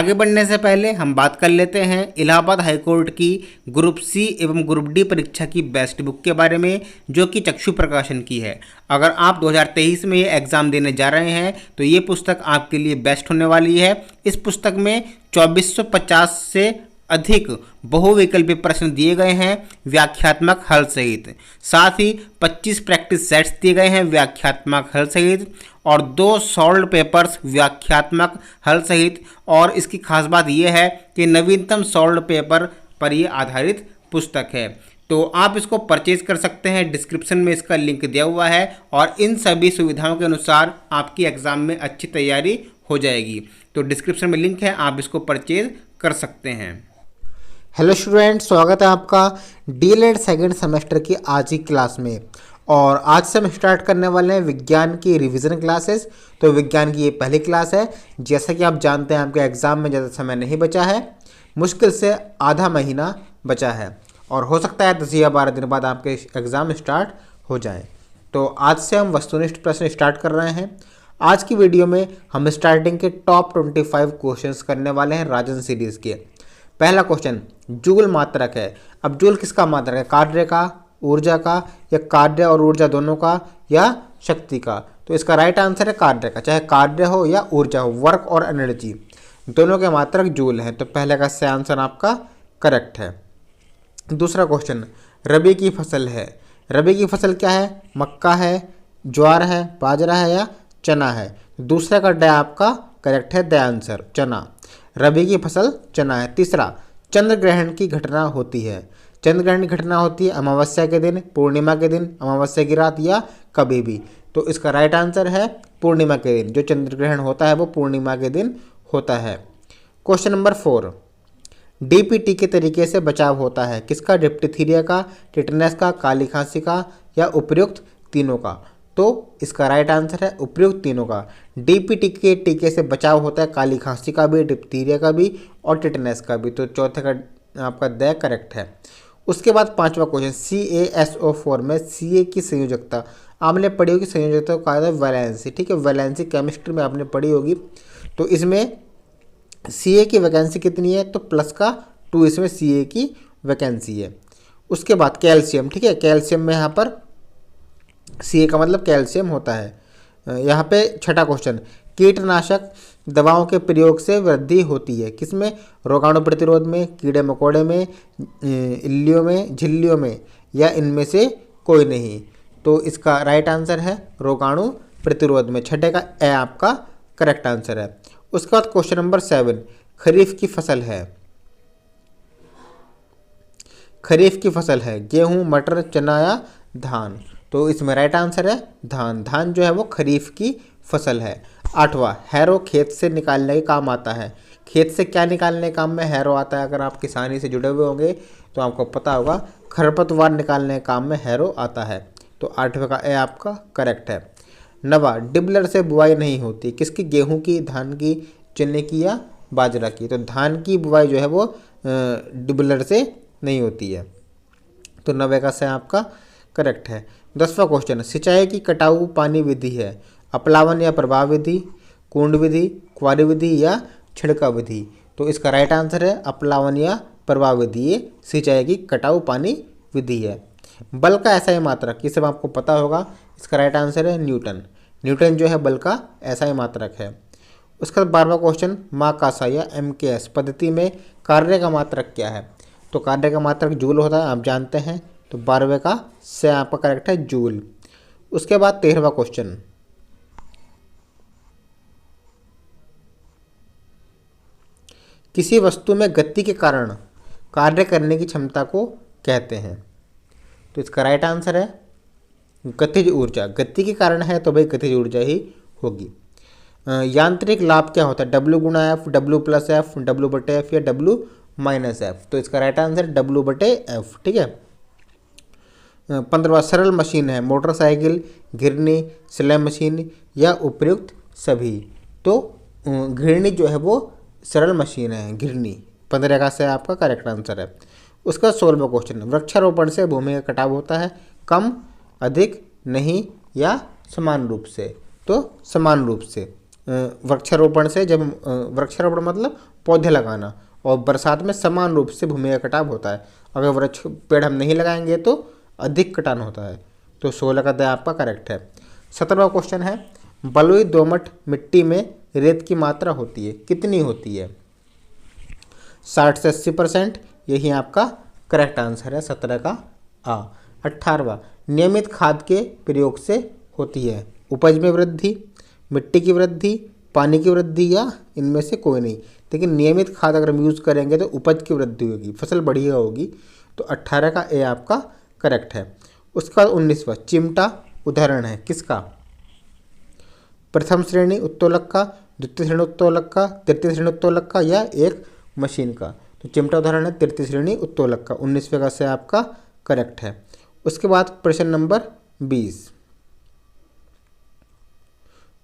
आगे बढ़ने से पहले हम बात कर लेते हैं इलाहाबाद हाईकोर्ट की ग्रुप सी एवं ग्रुप डी परीक्षा की बेस्ट बुक के बारे में, जो कि चक्षु प्रकाशन की है। अगर आप 2023 में ये एग्ज़ाम देने जा रहे हैं तो ये पुस्तक आपके लिए बेस्ट होने वाली है। इस पुस्तक में 2450 से अधिक बहुविकल्पी प्रश्न दिए गए हैं व्याख्यात्मक हल सहित। साथ ही 25 प्रैक्टिस सेट्स दिए गए हैं व्याख्यात्मक हल सहित और 2 सॉल्व्ड पेपर्स व्याख्यात्मक हल सहित। और इसकी खास बात यह है कि नवीनतम सॉल्व्ड पेपर पर ये आधारित पुस्तक है। तो आप इसको परचेज कर सकते हैं, डिस्क्रिप्शन में इसका लिंक दिया हुआ है। और इन सभी सुविधाओं के अनुसार आपकी एग्ज़ाम में अच्छी तैयारी हो जाएगी। तो डिस्क्रिप्शन में लिंक है, आप इसको परचेज कर सकते हैं। हेलो स्टूडेंट, स्वागत है आपका डीएलएड सेकेंड सेमेस्टर की आज की क्लास में। और आज से हम स्टार्ट करने वाले हैं विज्ञान की रिवीजन क्लासेस। तो विज्ञान की ये पहली क्लास है। जैसा कि आप जानते हैं आपके एग्ज़ाम में ज़्यादा समय नहीं बचा है, मुश्किल से आधा महीना बचा है और हो सकता है 10 या 12 दिन बाद आपके एग्ज़ाम स्टार्ट हो जाए। तो आज से हम वस्तुनिष्ठ प्रश्न स्टार्ट कर रहे हैं। आज की वीडियो में हम स्टार्टिंग के टॉप 25 क्वेश्चंस करने वाले हैं राजन सीरीज़ के। पहला क्वेश्चन जूल मात्रक है। अब जूल किसका मात्रक है? कार्य का, ऊर्जा का, या कार्य और ऊर्जा दोनों का, या शक्ति का? तो इसका राइट आंसर है कार्य का। चाहे कार्य हो या ऊर्जा हो, वर्क और एनर्जी दोनों के मात्रक जूल हैं। तो पहले का सही आंसर आपका करेक्ट है। दूसरा क्वेश्चन रबी की फसल है। रबी की फसल क्या है? मक्का है, ज्वार है, बाजरा है या चना है? दूसरे का ड आपका करेक्ट है, द आंसर चना। रबी की फसल चना है। तीसरा चंद्र ग्रहण की घटना होती है। चंद्र ग्रहण की घटना होती है अमावस्या के दिन, पूर्णिमा के दिन, अमावस्या की रात या कभी भी। तो इसका राइट आंसर है पूर्णिमा के दिन। जो चंद्र ग्रहण होता है वो पूर्णिमा के दिन होता है। क्वेश्चन नंबर 4 डीपीटी के तरीके से बचाव होता है। किसका? डिप्थीरिया का, टिटनेस का, काली खांसी का, या उपयुक्त तीनों का? तो इसका राइट आंसर है उपयुक्त तीनों का। डीपीटी के टीके से बचाव होता है काली खांसी का भी, डिप्थीरिया का भी और टिटनेस का भी। तो चौथे का आपका द करेक्ट है। उसके बाद पांचवा क्वेश्चन CaSO4 में Ca की संयोजकता आपने पढ़ी होगी। संयोजकता को कहा जाता है वैलेंसी। ठीक है, वैलेंसी केमिस्ट्री में आपने पढ़ी होगी। तो इसमें Ca की वैकेंसी कितनी है? तो प्लस का 2 इसमें Ca की वैकेंसी है। उसके बाद कैल्शियम। ठीक है, कैल्शियम में यहाँ पर Ca का मतलब कैल्शियम होता है। यहाँ पे छठा क्वेश्चन कीटनाशक दवाओं के प्रयोग से वृद्धि होती है। किसमें? रोगाणु प्रतिरोध में, कीड़े मकोड़े में, इल्लियों में, झिल्लियों में, या इनमें से कोई नहीं? तो इसका राइट आंसर है रोगाणु प्रतिरोध में। छठे का ए आपका करेक्ट आंसर है। उसके बाद क्वेश्चन नंबर 7 खरीफ की फसल है। खरीफ की फसल है गेहूं, मटर, चना या धान? तो इसमें राइट आंसर है धान। धान जो है वो खरीफ की फसल है। आठवां हैरो खेत से निकालने के काम आता है। खेत से क्या निकालने के काम में हैरो आता है? अगर आप किसानी से जुड़े हुए होंगे तो आपको पता होगा, खरपतवार निकालने के काम में हैरो आता है। तो 8वें का ए आपका करेक्ट है। 9वां डिबलर से बुआई नहीं होती। किसकी? गेहूं की, धान की, चने की या बाजरा की? तो धान की बुआई जो है वो डिबलर से नहीं होती है। तो 9वें का से आपका करेक्ट है। 10वां क्वेश्चन सिंचाई की कटाऊ पानी विधि है। अपलावन या प्रवाह विधि, कुंड विधि, क्वारी विधि या छिड़काव विधि? तो इसका राइट आंसर है अपलावन या प्रवाह विधि। ये सिंचाई की कटाऊ पानी विधि है। बल का एसआई मात्रक, ये सब आपको पता होगा। इसका राइट आंसर है न्यूटन। न्यूटन जो है बल का एसआई मात्रक है। उसका 12वां क्वेश्चन माकासा या MKS पद्धति में कार्य का मात्रक क्या है? तो कार्य का मात्रक जूल होता है, आप जानते हैं। तो 12वें का से आपका करेक्ट है जूल। उसके बाद 13वां क्वेश्चन किसी वस्तु में गति के कारण कार्य करने की क्षमता को कहते हैं। तो इसका राइट आंसर है गतिज ऊर्जा। गति के कारण है तो भाई गतिज ऊर्जा ही होगी। यांत्रिक लाभ क्या होता है? W गुणा F, W+F, W/F या W-F? तो इसका राइट आंसर W/F। ठीक है। 15वां सरल मशीन है मोटरसाइकिल, घिरनी, सिलाई मशीन या उपयुक्त सभी? तो घिरनी जो है वो सरल मशीन है, घिरनी। 15 का से आपका करेक्ट आंसर है। उसका 16वां क्वेश्चन वृक्षारोपण से भूमि का कटाव होता है कम, अधिक, नहीं या समान रूप से? तो समान रूप से। वृक्षारोपण से, जब वृक्षारोपण मतलब पौधे लगाना, और बरसात में समान रूप से भूमि का कटाव होता है। अगर वृक्ष पेड़ हम नहीं लगाएंगे तो अधिक कटान होता है। तो 16 का द आपका करेक्ट है। 17वां क्वेश्चन है, बलुई दोमट मिट्टी में रेत की मात्रा होती है, कितनी होती है? 60 से 80%, यही आपका करेक्ट आंसर है 17 का आ। 18वां, नियमित खाद के प्रयोग से होती है उपज में वृद्धि, मिट्टी की वृद्धि, पानी की वृद्धि, या इनमें से कोई नहीं। लेकिन नियमित खाद अगर हम यूज़ करेंगे तो उपज की वृद्धि होगी, फसल बढ़िया होगी। तो 18 का ए आपका करेक्ट है। उसके बाद 19वां, चिमटा उदाहरण है किसका? प्रथम श्रेणी उत्तोलक का, द्वितीय श्रेणी उत्तोलक का, तृतीय श्रेणी उत्तोलक का, या एक मशीन का? तो चिमटा उदाहरण है तृतीय श्रेणी उत्तोलक का। 19वें का से आपका करेक्ट है। उसके बाद प्रश्न नंबर 20,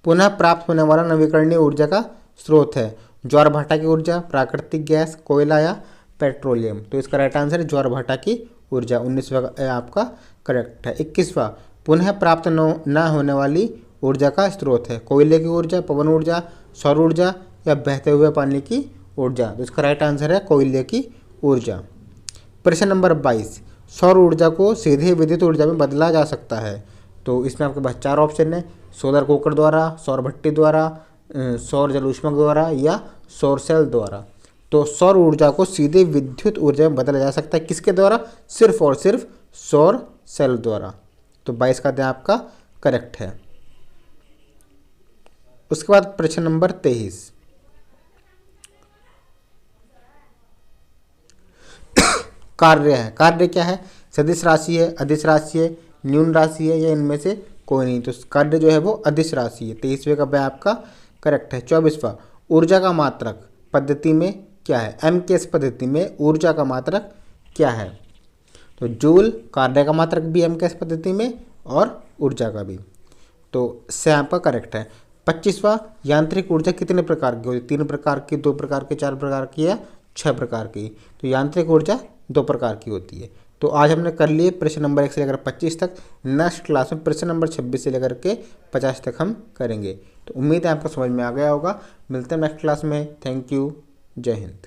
पुनः प्राप्त होने वाला नवीकरणीय ऊर्जा का स्रोत है ज्वार भाटा की ऊर्जा, प्राकृतिक गैस, कोयला, या पेट्रोलियम? तो इसका राइट आंसर है ज्वार भाटा की ऊर्जा। 19वां का आपका करेक्ट है। 21वां, पुनः प्राप्त न होने वाली ऊर्जा का स्रोत है कोयले की ऊर्जा, पवन ऊर्जा, सौर ऊर्जा, या बहते हुए पानी की ऊर्जा? तो इसका राइट आंसर है कोयले की ऊर्जा। प्रश्न नंबर 22, सौर ऊर्जा को सीधे विद्युत ऊर्जा में बदला जा सकता है। तो इसमें आपके पास 4 ऑप्शन है, सोलर कुकर द्वारा, सौर भट्टी द्वारा, सौर जल ऊष्मक द्वारा, या सौर सेल द्वारा? तो सौर ऊर्जा को सीधे विद्युत ऊर्जा में बदला जा सकता है किसके द्वारा? सिर्फ और सिर्फ सौर सेल द्वारा। तो 22 का ध्यान आपका करेक्ट है। उसके बाद प्रश्न नंबर 23, कार्य है। कार्य क्या है? सदिश राशि है, अदिश राशि है, न्यून राशि है, या इनमें से कोई नहीं? तो कार्य जो है वो अदिश राशि है। 23वें का ब आपका करेक्ट है। 24वां, ऊर्जा का मात्रक पद्धति में क्या है? एमकेएस पद्धति में ऊर्जा का मात्रक क्या है? तो जूल, कार्य का मात्रक भी एमकेएस पद्धति में, और ऊर्जा का भी। तो से आपका करेक्ट है। 25वां, यांत्रिक ऊर्जा कितने प्रकार की होती है? 3 प्रकार की, 2 प्रकार की, 4 प्रकार की, या 6 प्रकार की? तो यांत्रिक ऊर्जा 2 प्रकार की होती है। तो आज हमने कर लिए प्रश्न नंबर 1 से लेकर 25 तक। नेक्स्ट क्लास में प्रश्न नंबर 26 से लेकर के 50 तक हम करेंगे। तो उम्मीद है आपको समझ में आ गया होगा। मिलते हैं नेक्स्ट क्लास में। Thank you. जय हिंद।